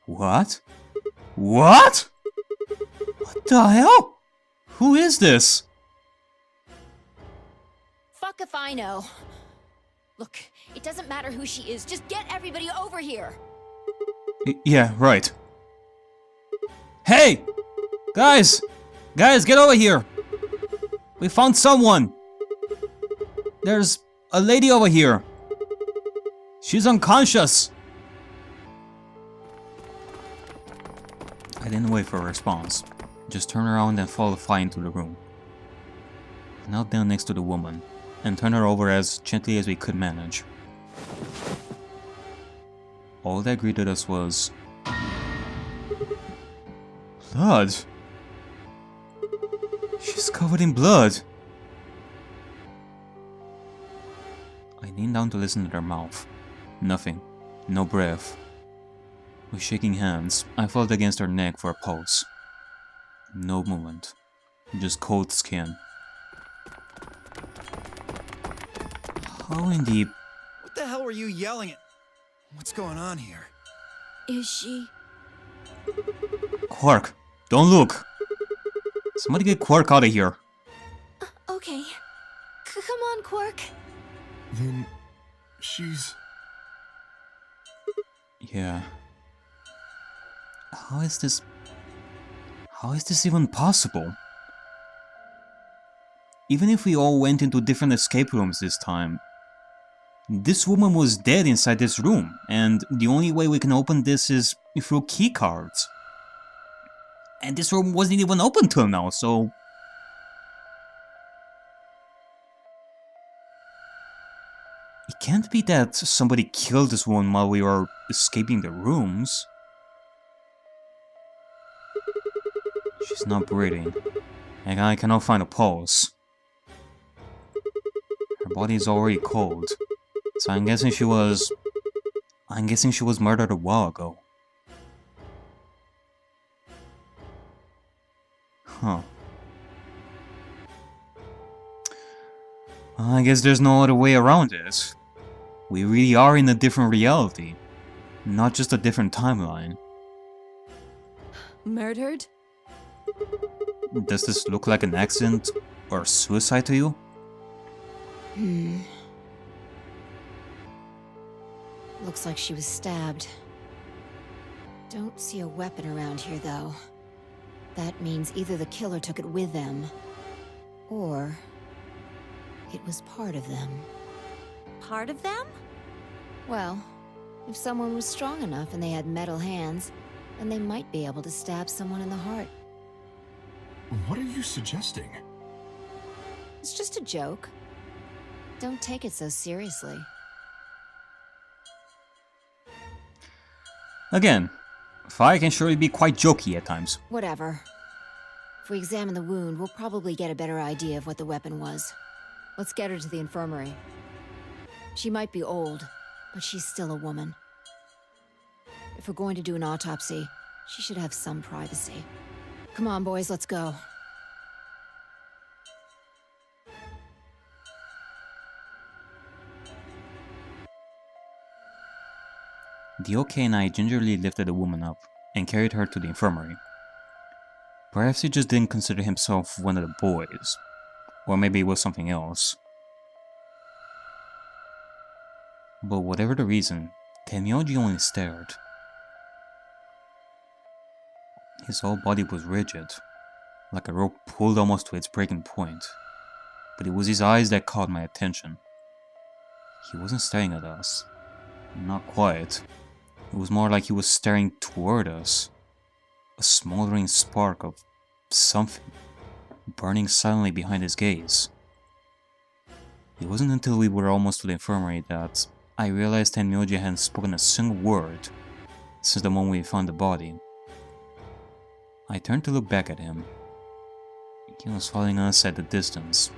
What? What? What the hell? Who is this? Fuck if I know. Look, it doesn't matter who she is, just get everybody over here! Yeah, right. Hey! Guys! Guys, get over here! We found someone! There's a lady over here! She's unconscious! I didn't wait for a response. Just turned around and followed Fi into the room. I knelt down next to the woman and turned her over as gently as we could manage. All that greeted us was blood. She's covered in blood. I leaned down to listen to her mouth. Nothing. No breath. With shaking hands, I felt against her neck for a pulse. No movement. Just cold skin. How in the... What the hell were you yelling at? What's going on here? Is she? Quark, don't look! Somebody get Quark out of here. Okay. Come on, Quark. Then she's... Yeah. How is this even possible? Even if we all went into different escape rooms this time, this woman was dead inside this room, and the only way we can open this is through keycards. And this room wasn't even open till now, so... It can't be that somebody killed this woman while we were escaping the rooms. She's not breathing, and I cannot find a pulse. Her body is already cold, so I'm guessing she was murdered a while ago. Huh. I guess there's no other way around it. We really are in a different reality, not just a different timeline. Murdered? Does this look like an accident or suicide to you? Looks like she was stabbed. Don't see a weapon around here, though. That means either the killer took it with them, or it was part of them. Part of them? Well, if someone was strong enough and they had metal hands, then they might be able to stab someone in the heart. What are you suggesting? It's just a joke. Don't take it so seriously. Again, Fi can surely be quite jokey at times. Whatever. If we examine the wound, we'll probably get a better idea of what the weapon was. Let's get her to the infirmary. She might be old, but she's still a woman. If we're going to do an autopsy, she should have some privacy. Come on, boys, let's go. The OK and I gingerly lifted the woman up and carried her to the infirmary. Perhaps he just didn't consider himself one of the boys, or maybe it was something else. But whatever the reason, Tenmyouji only stared. His whole body was rigid, like a rope pulled almost to its breaking point, but it was his eyes that caught my attention. He wasn't staring at us. Not quite. It was more like he was staring toward us. A smoldering spark of something burning silently behind his gaze. It wasn't until we were almost to the infirmary that I realized Tenmyouji hadn't spoken a single word since the moment we found the body. I turned to look back at him. He was following us at a distance,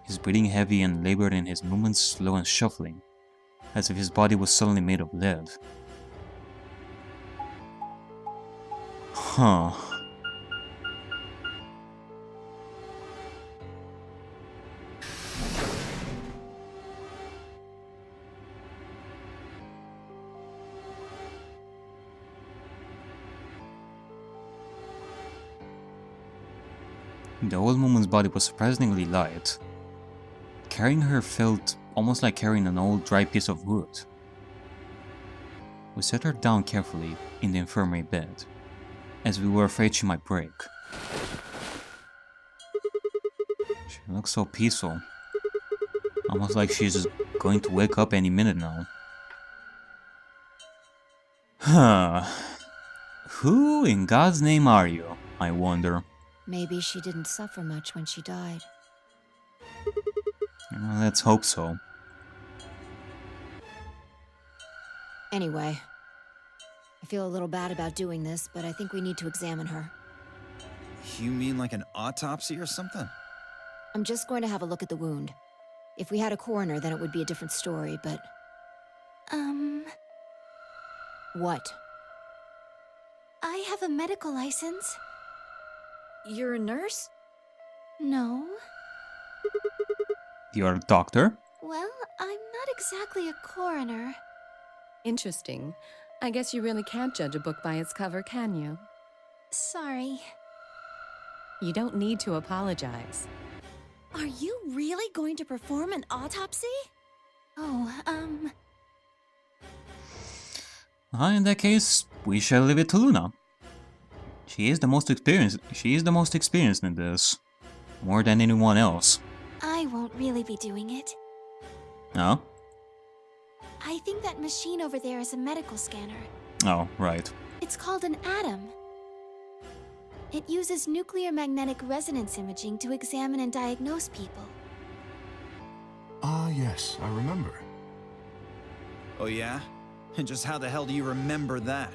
his breathing heavy and labored and his movements slow and shuffling, as if his body was suddenly made of lead. Huh. The old woman's body was surprisingly light. Carrying her felt almost like carrying an old dry piece of wood. We set her down carefully in the infirmary bed, as we were afraid she might break. She looks so peaceful, almost like she's just going to wake up any minute now. Huh. Who in God's name are you, I wonder? Maybe she didn't suffer much when she died. Well, let's hope so. Anyway, I feel a little bad about doing this, but I think we need to examine her. You mean like an autopsy or something? I'm just going to have a look at the wound. If we had a coroner, then it would be a different story, but... What? I have a medical license. You're a nurse? No. You're a doctor? Well, I'm not exactly a coroner. Interesting. I guess you really can't judge a book by its cover, can you? Sorry. You don't need to apologize. Are you really going to perform an autopsy? Oh, In that case, we shall leave it to Luna. She is the most experienced in this. More than anyone else. I won't really be doing it. No? I think that machine over there is a medical scanner. Oh, right. It's called an atom. It uses nuclear magnetic resonance imaging to examine and diagnose people. Ah, yes, I remember. Oh yeah? And just how the hell do you remember that?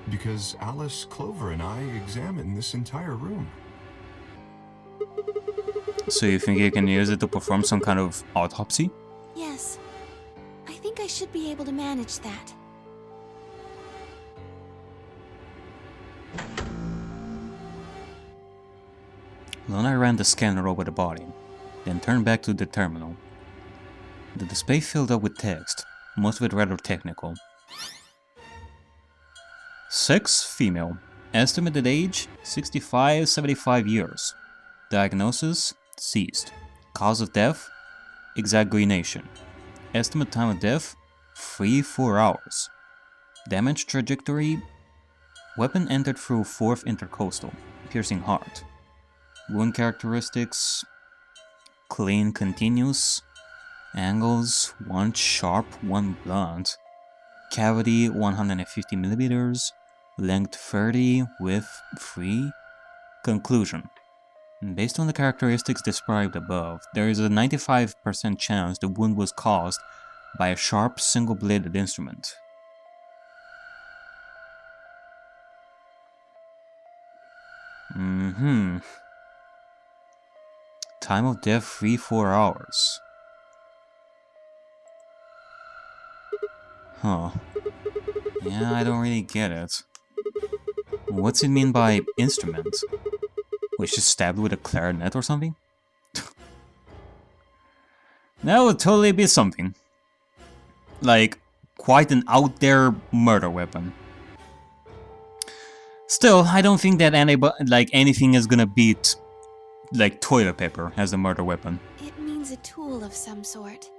Because Alice, Clover, and I examined this entire room. So you think you can use it to perform some kind of autopsy? Yes. I think I should be able to manage that. Luna ran the scanner over the body, then turned back to the terminal. The display filled up with text, most of it rather technical. Sex, female. Estimated age, 65-75 years. Diagnosis, deceased. Cause of death, exsanguination. Estimate time of death, 3-4 hours. Damage trajectory, weapon entered through 4th intercostal, piercing heart. Wound characteristics, clean continuous. Angles, 1 sharp, 1 blunt. Cavity, 150 millimeters. Length 30, width 3. Conclusion. Based on the characteristics described above, there is a 95% chance the wound was caused by a sharp single-bladed instrument. Time of death 3-4 hours. Huh. Yeah, I don't really get it. What's it mean by instrument? Was she stabbed with a clarinet or something? That would totally be something. Like, quite an out there murder weapon. Still, I don't think that anything is gonna beat like toilet paper as a murder weapon. It means a tool of some sort.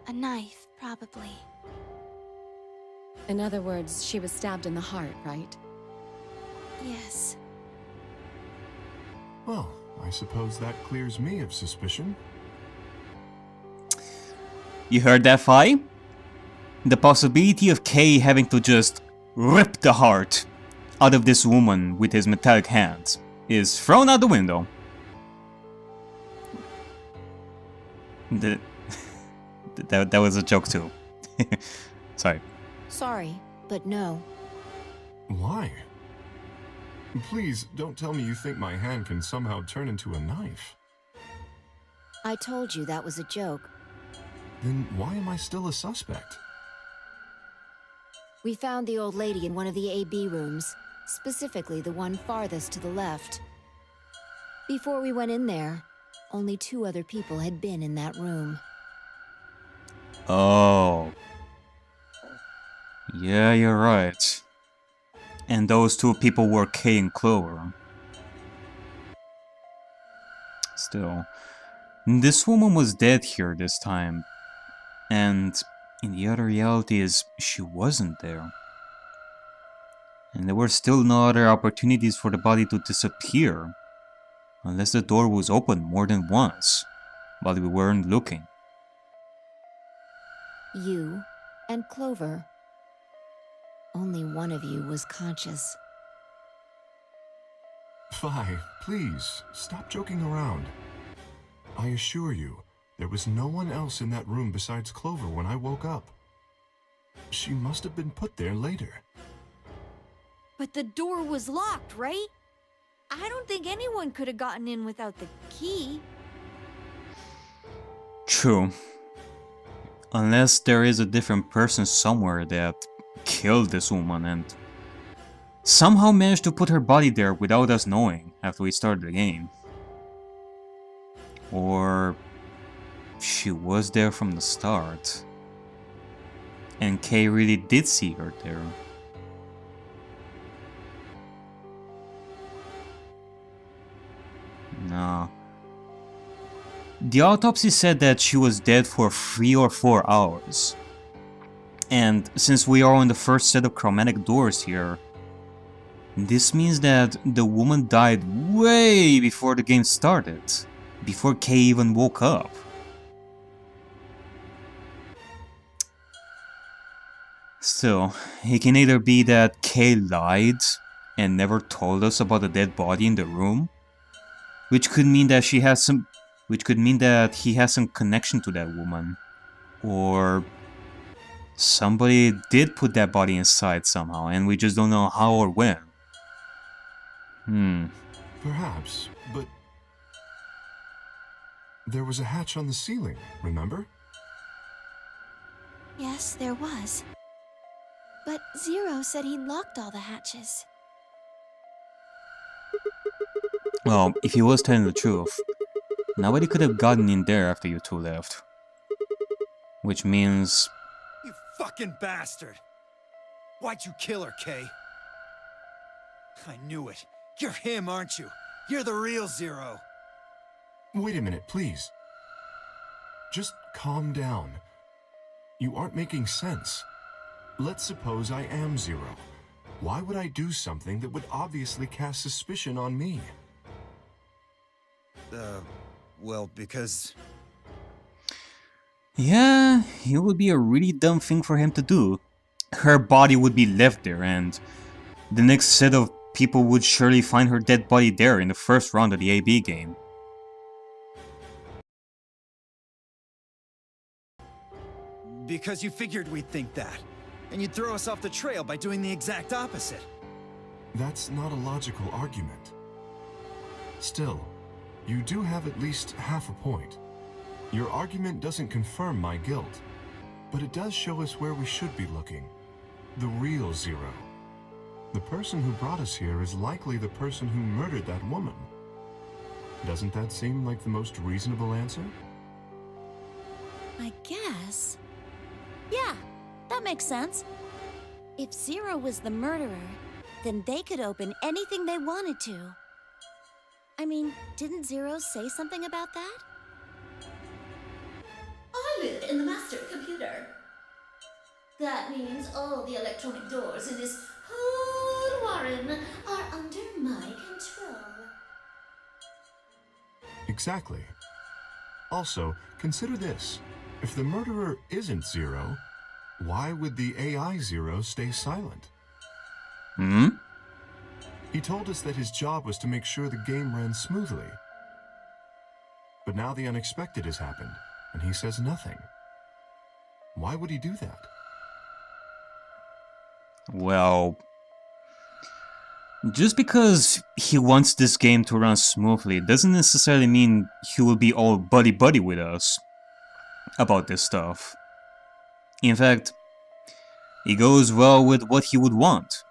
A knife, probably. In other words, she was stabbed in the heart, right? Yes. Well, I suppose that clears me of suspicion. You heard that, Fi? The possibility of Kay having to just rip the heart out of this woman with his metallic hands is thrown out the window. That was a joke too. Sorry. Sorry, but no. Why? Please, don't tell me you think my hand can somehow turn into a knife. I told you that was a joke. Then why am I still a suspect? We found the old lady in one of the AB rooms, specifically the one farthest to the left. Before we went in there, only 2 other people had been in that room. Oh. Yeah, you're right. And those 2 people were Kay and Clover. Still, this woman was dead here this time, and in the other realities, she wasn't there. And there were still no other opportunities for the body to disappear, unless the door was open more than once, while we weren't looking. You and Clover. Only one of you was conscious. Fi, please, stop joking around. I assure you, there was no one else in that room besides Clover when I woke up. She must have been put there later. But the door was locked, right? I don't think anyone could have gotten in without the key. True. Unless there is a different person somewhere that killed this woman and somehow managed to put her body there without us knowing after we started the game. Or she was there from the start, and Kay really did see her there. No. The autopsy said that she was dead for 3 or 4 hours. And since we are on the first set of chromatic doors here, this means that the woman died way before the game started, before Kay even woke up. Still, it can either be that Kay lied and never told us about the dead body in the room, which could mean that he has some connection to that woman, or somebody did put that body inside somehow and we just don't know how or when. Perhaps, but there was a hatch on the ceiling, remember? Yes, there was. But Zero said he locked all the hatches. Well, if he was telling the truth, nobody could have gotten in there after you two left. Which means... You fucking bastard! Why'd you kill her, Kay? I knew it. You're him, aren't you? You're the real Zero. Wait a minute, please. Just calm down. You aren't making sense. Let's suppose I am Zero. Why would I do something that would obviously cast suspicion on me? Well, because... Yeah, it would be a really dumb thing for him to do. Her body would be left there, and the next set of people would surely find her dead body there in the first round of the AB game. Because you figured we'd think that. And you'd throw us off the trail by doing the exact opposite. That's not a logical argument. Still, you do have at least half a point. Your argument doesn't confirm my guilt, but it does show us where we should be looking. The real Zero. The person who brought us here is likely the person who murdered that woman. Doesn't that seem like the most reasonable answer? I guess. Yeah, that makes sense. If Zero was the murderer, then they could open anything they wanted to. I mean, didn't Zero say something about that? I live in the master computer. That means all the electronic doors in this whole warren are under my control. Exactly. Also, consider this. If the murderer isn't Zero, why would the AI Zero stay silent? He told us that his job was to make sure the game ran smoothly. But now the unexpected has happened, and he says nothing. Why would he do that? Well, just because he wants this game to run smoothly doesn't necessarily mean he will be all buddy-buddy with us about this stuff. In fact, it goes well with what he would want.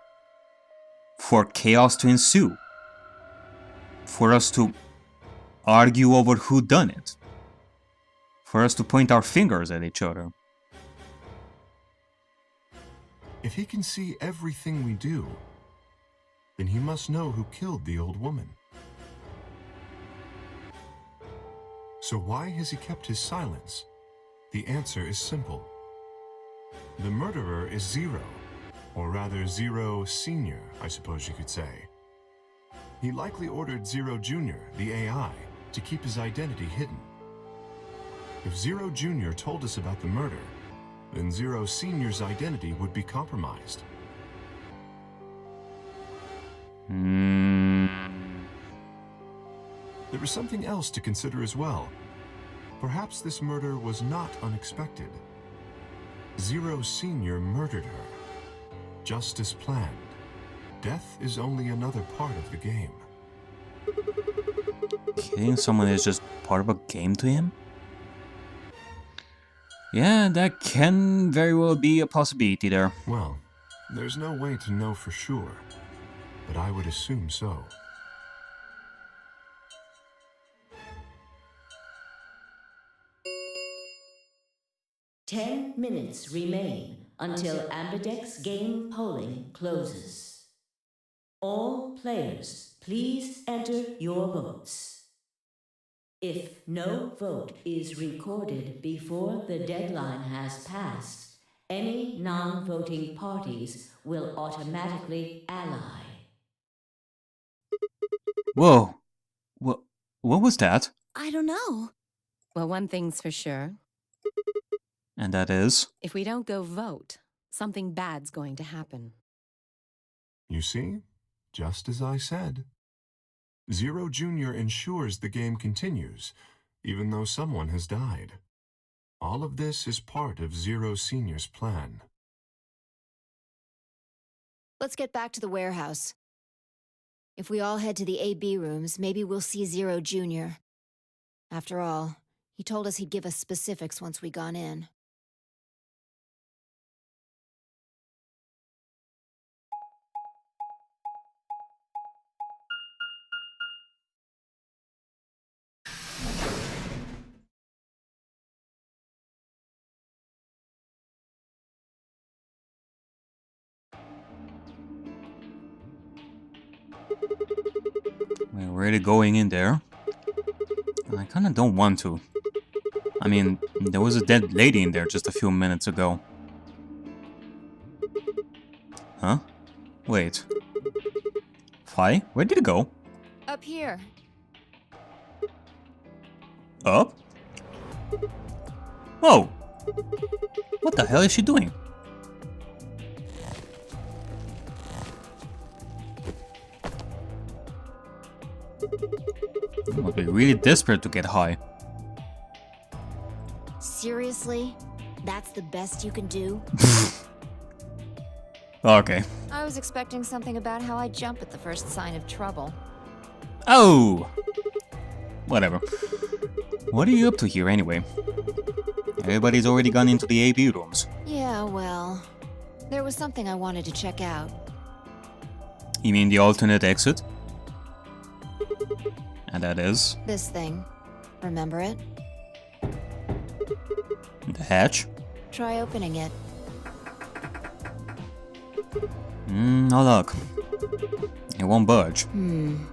For chaos to ensue. For us to argue over who done it. For us to point our fingers at each other. If he can see everything we do, then he must know who killed the old woman. So why has he kept his silence? The answer is simple. The murderer is Zero, or rather Zero Senior, I suppose you could say. He likely ordered Zero Jr., the AI, to keep his identity hidden. If Zero Jr. told us about the murder, then Zero Senior's identity would be compromised. There is something else to consider as well. Perhaps this murder was not unexpected. Zero Senior murdered her, just as planned. Death is only another part of the game. Killing someone is just part of a game to him? Yeah, that can very well be a possibility there. Well, there's no way to know for sure, but I would assume so. Ten minutes remain until Ambidex game polling closes. All players, please enter your votes. If no vote is recorded before the deadline has passed, any non-voting parties will automatically ally. Whoa. What was that? I don't know. Well, one thing's for sure. And that is? If we don't go vote, something bad's going to happen. You see? Just as I said. Zero Jr. ensures the game continues, even though someone has died. All of this is part of Zero Senior's plan. Let's get back to the warehouse. If we all head to the AB rooms, maybe we'll see Zero Jr. After all, he told us he'd give us specifics once we gone in. We're already going in there. I kinda don't want to. I mean, there was a dead lady in there just a few minutes ago. Huh? Wait. Fi? Where did it go? Up here. Up? Whoa! What the hell is she doing? You must be really desperate to get high. Seriously? That's the best you can do? Okay. I was expecting something about how I jump at the first sign of trouble. Oh! Whatever. What are you up to here anyway? Everybody's already gone into the AB rooms. Yeah, well, there was something I wanted to check out. You mean the alternate exit? And that is? This thing. Remember it? The hatch? Try opening it. No luck. It won't budge. Then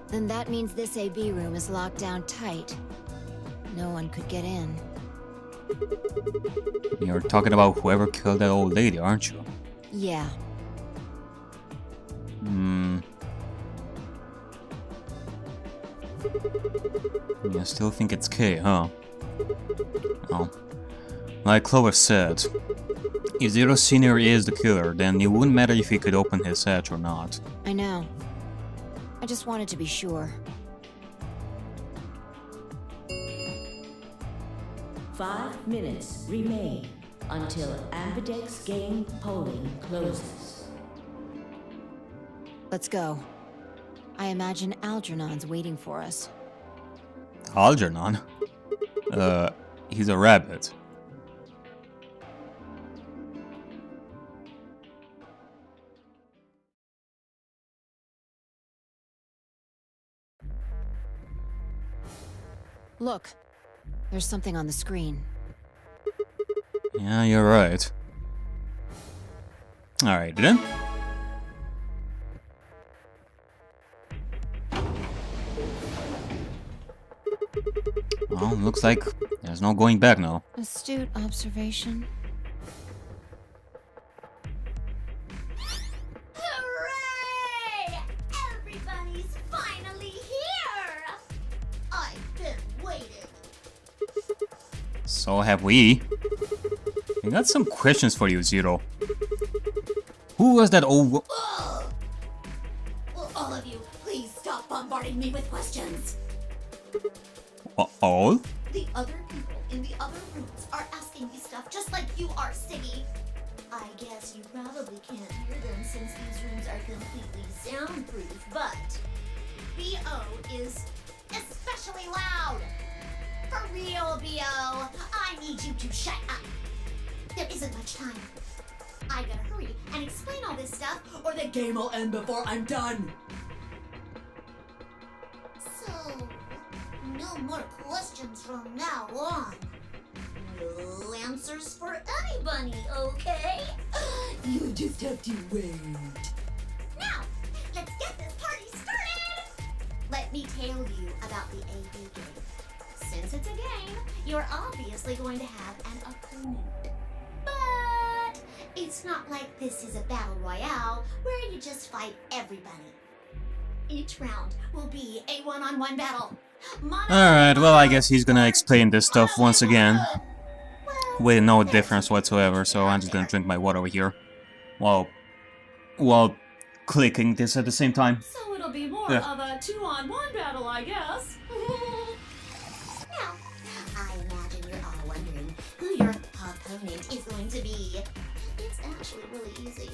that means this AB room is locked down tight. No one could get in. You're talking about whoever killed that old lady, aren't you? Yeah. You still think it's K, huh? Well, like Clover said, if Zero Senior is the killer, then it wouldn't matter if he could open his hatch or not. I know. I just wanted to be sure. 5 minutes remain until Ambidex game polling closes. Let's go. I imagine Algernon's waiting for us. Algernon? He's a rabbit. Look, there's something on the screen. Yeah, you're right. Alright then. Well, looks like there's no going back now. Astute observation. Hooray! Everybody's finally here! I've been waiting. So have we. I got some questions for you, Zero. Who was that old Ugh. Will all of you please stop bombarding me with questions? all? The other people in the other rooms are asking me stuff just like you are, Siggy. I guess you probably can't hear them since these rooms are completely soundproof, but BO is especially loud. For real, BO, I need you to shut up. There isn't much time. I gotta hurry and explain all this stuff, or the game will end before I'm done. So, no more questions from now on. No answers for anybody, okay? You just have to wait. Now, let's get this party started! Let me tell you about the AB game. Since it's a game, you're obviously going to have an opponent. But it's not like this is a battle royale where you just fight everybody. Each round will be a one-on-one battle. Alright, well, I guess he's gonna explain this stuff once again. With no difference whatsoever, so I'm just gonna drink my water over here. While clicking this at the same time. So it'll be more Yeah. of a two-on-one battle, I guess. Now, I imagine you're all wondering who your opponent is going to be. It's actually really easy.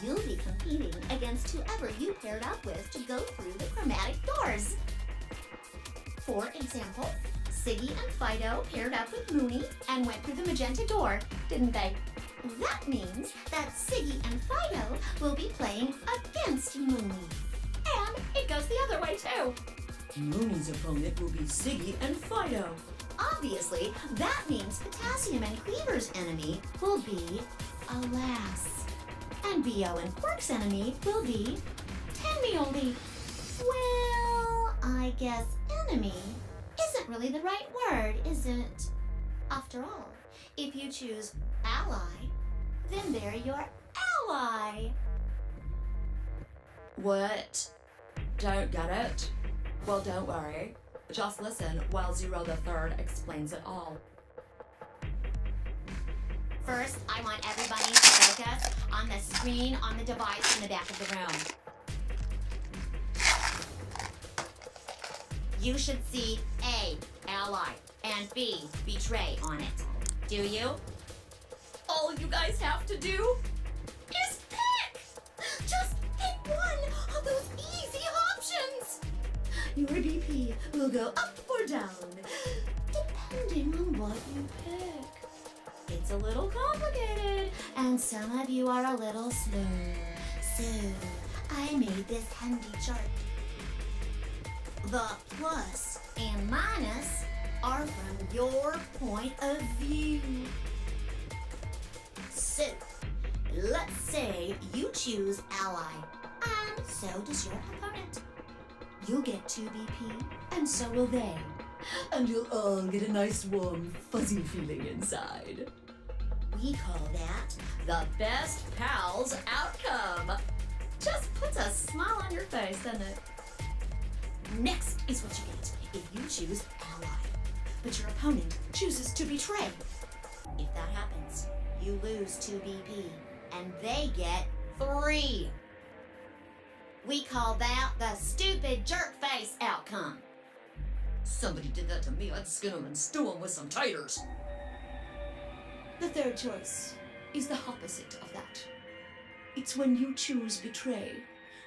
You'll be competing against whoever you paired up with to go through the chromatic doors. For example, Siggy and Fido paired up with Mooney and went through the magenta door, didn't they? That means that Siggy and Fido will be playing against Mooney. And it goes the other way too. Mooney's opponent will be Siggy and Fido. Obviously, that means Potassium and Cleaver's enemy will be Alas. And BO and Quark's enemy will be Tenmyouji. Well, I guess enemy isn't really the right word, is it? After all, if you choose ally, then they're your ally. What? Don't get it? Well, don't worry. Just listen while Zero the Third explains it all. First, I want everybody to focus on the screen on the device in the back of the room. You should see A, ally, and B, betray on it. Do you? All you guys have to do Is pick! Just pick one of those easy options! Your BP will go up or down, depending on what you pick. It's a little complicated, and some of you are a little slow. So, I made this handy chart. The plus and minus are from your point of view. So, let's say you choose ally, and so does your opponent. You'll get 2 BP, and so will they. and you'll all get a nice warm fuzzy feeling inside. We call that the best pals outcome. Just puts a smile on your face, doesn't it? Next is what you get if you choose ally, but your opponent chooses to betray. If that happens, you lose 2 BP, and they get 3. We call that the stupid jerk face outcome. Somebody did that to me, I'd skin them and stew them with some taters. The third choice is the opposite of that. It's when you choose betray,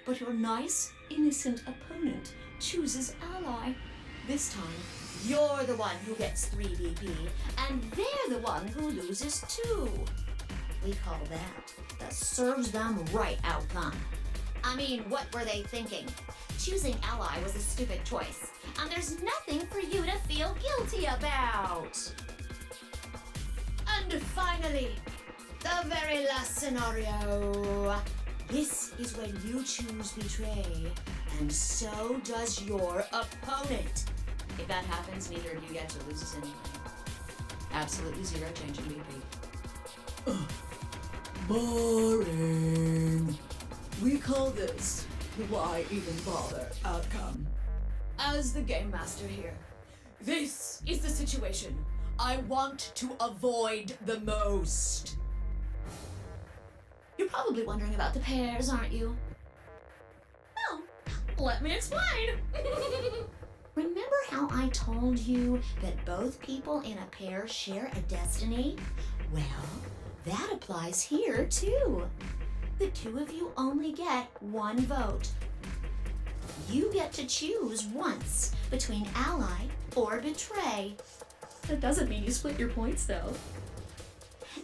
but your nice, innocent opponent chooses ally. This time, you're the one who gets 3 BP, and they're the one who loses 2. We call that the serves them right outcome. I mean, what were they thinking? Choosing ally was a stupid choice, and there's nothing for you to feel guilty about. And finally, the very last scenario. This is when you choose betray, and so does your opponent. If that happens, neither of you get to lose anything. Absolutely zero change in BP. Boring. We call this the why even bother outcome. As the game master here, this is the situation I want to avoid the most. You're probably wondering about the pairs, aren't you? Oh, let me explain. Remember how I told you that both people in a pair share a destiny? Well, that applies here too. The two of you only get one vote. You get to choose once between ally or betray. That doesn't mean you split your points though.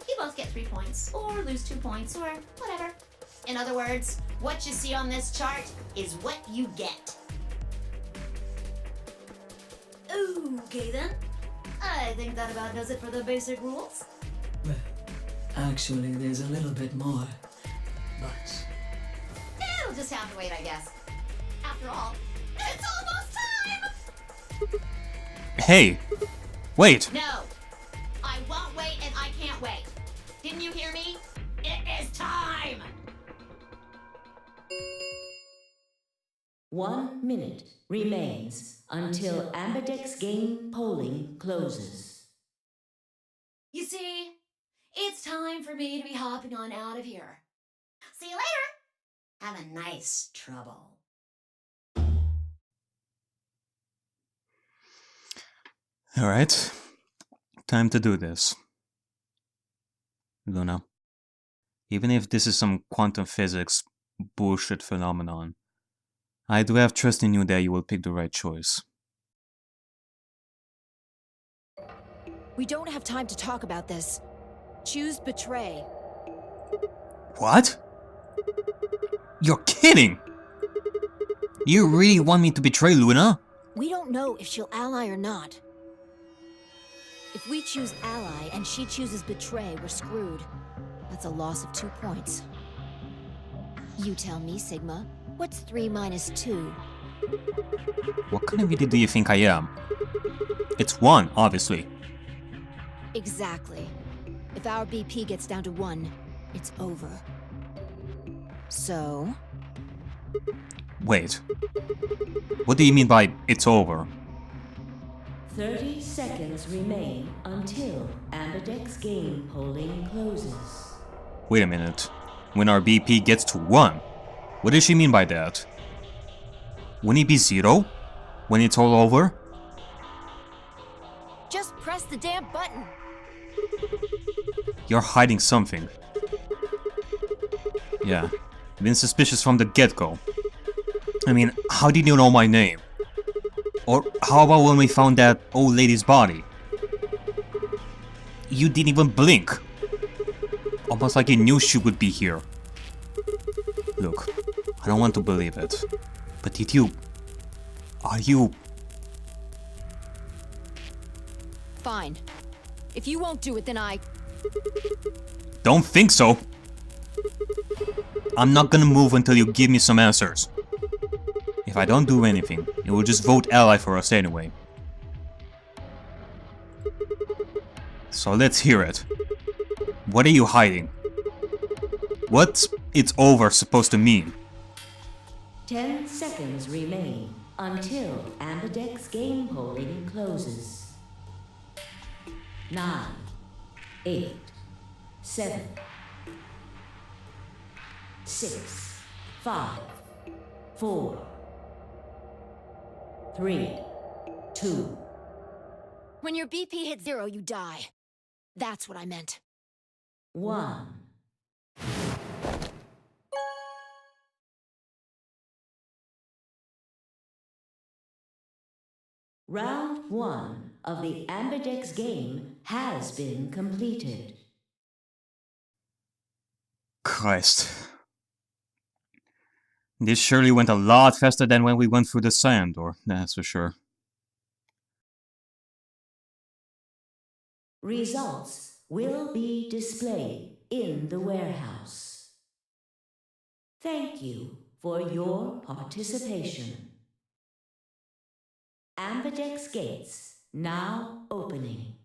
You both get 3 points, or lose 2 points, or whatever. In other words, what you see on this chart is what you get. Okay then. I think that about does it for the basic rules. Well, actually, there's a little bit more. But It'll just have to wait, I guess. After all, it's almost time! Hey! Wait! No! I won't wait and I can't wait. Didn't you hear me? It is time! 1 minute remains until Ambidex game polling closes. You see, it's time for me to be hopping on out of here. See you later! Have a nice trouble. Alright. Time to do this. Luna. Even if this is some quantum physics bullshit phenomenon, I do have trust in you that you will pick the right choice. We don't have time to talk about this. Choose betray. What? You're kidding! You really want me to betray Luna? We don't know if she'll ally or not. If we choose ally and she chooses betray, we're screwed. That's a loss of 2 points. You tell me, Sigma. What's 3 minus 2? What kind of idiot do you think I am? It's 1, obviously. Exactly. If our BP gets down to 1, it's over. So? Wait. What do you mean by it's over? 30 seconds remain until Ambidex game polling closes. Wait a minute. When our BP gets to 1? What does she mean by that? Wouldn't it be 0? When it's all over? Just press the damn button! You're hiding something. Yeah, been suspicious from the get-go. I mean, how did you know my name? Or how about when we found that old lady's body? You didn't even blink. Almost like you knew she would be here. Look, I don't want to believe it. But did you... Are you... Fine. If you won't do it, then I... Don't think so. I'm not gonna move until you give me some answers. If I don't do anything, you will just vote ally for us anyway. So let's hear it. What are you hiding? What's "it's over" supposed to mean? 10 seconds remain until Ambidex game polling closes. 9, 8, 7, 6, 5, 4, 3, 2. When your BP hits 0, you die. That's what I meant. 1. Round 1 of the Ambidex game has been completed. Christ. This surely went a lot faster than when we went through the sand, or that's for sure. Results will be displayed in the warehouse. Thank you for your participation. Ambidex gates now opening.